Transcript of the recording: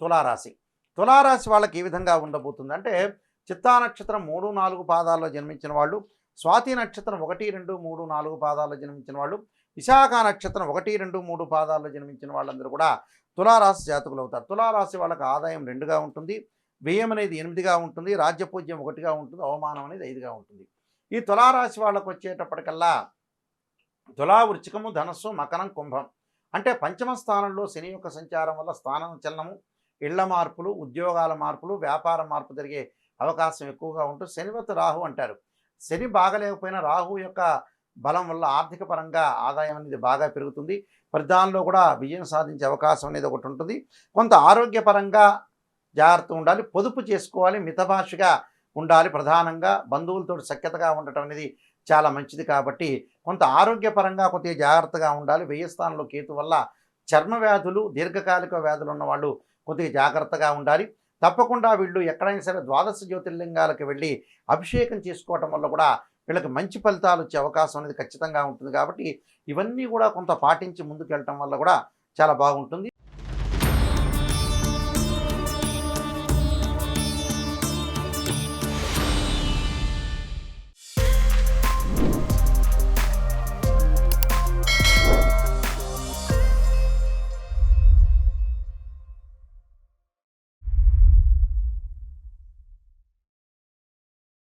తులారాశి. తులారాశి వాళ్ళకి ఏ విధంగా ఉండబోతుంది అంటే, చిత్తా నక్షత్రం 3, 4 పాదాల్లో జన్మించిన వాళ్ళు, స్వాతి నక్షత్రం 1, 2, 3, 4 పాదాల్లో జన్మించిన వాళ్ళు, విశాఖ నక్షత్రం 1, 2, 3 పాదాల్లో జన్మించిన వాళ్ళందరూ కూడా తులారాశి జాతకులు అవుతారు. తులారాశి వాళ్ళకి ఆదాయం 2గా ఉంటుంది, వ్యయం అనేది 8గా ఉంటుంది, రాజ్యపూజ్యం 1గా ఉంటుంది, అవమానం అనేది 5గా ఉంటుంది. ఈ తులారాశి వాళ్ళకు వచ్చేటప్పటికల్లా తులా, వృచ్చికము, ధనస్సు, మకరం, కుంభం. అంటే పంచమ స్థానంలో శని యొక్క సంచారం వల్ల స్థానం చలనము, ఇళ్ల మార్పులు, ఉద్యోగాల మార్పులు, వ్యాపార మార్పు జరిగే అవకాశం ఎక్కువగా ఉంటుంది. శనివత్ రాహు అంటారు. శని బాగలేకపోయినా రాహు యొక్క బలం వల్ల ఆర్థిక పరంగా ఆదాయం అనేది బాగా పెరుగుతుంది. ప్రతిదానిలో కూడా విజయం సాధించే అవకాశం అనేది ఒకటి ఉంటుంది. కొంత ఆరోగ్యపరంగా జాగ్రత్త ఉండాలి, పొదుపు చేసుకోవాలి, మితభాషగా ఉండాలి. ప్రధానంగా బంధువులతో సఖ్యతగా ఉండటం అనేది చాలా మంచిది. కాబట్టి కొంత ఆరోగ్యపరంగా కొద్దిగా జాగ్రత్తగా ఉండాలి. వ్యయ స్థానంలో కేతు వల్ల చర్మ వ్యాధులు, దీర్ఘకాలిక వ్యాధులు ఉన్న వాళ్ళు కొద్దిగా జాగ్రత్తగా ఉండాలి. తప్పకుండా వీళ్ళు ఎక్కడైనా సరే ద్వాదశ జ్యోతిర్లింగాలకు వెళ్ళి అభిషేకం చేసుకోవటం వల్ల కూడా వీళ్ళకి మంచి ఫలితాలు వచ్చే అవకాశం అనేది ఖచ్చితంగా ఉంటుంది. కాబట్టి ఇవన్నీ కూడా కొంత పాటించి ముందుకు వెళ్ళటం వల్ల కూడా చాలా బాగుంటుంది.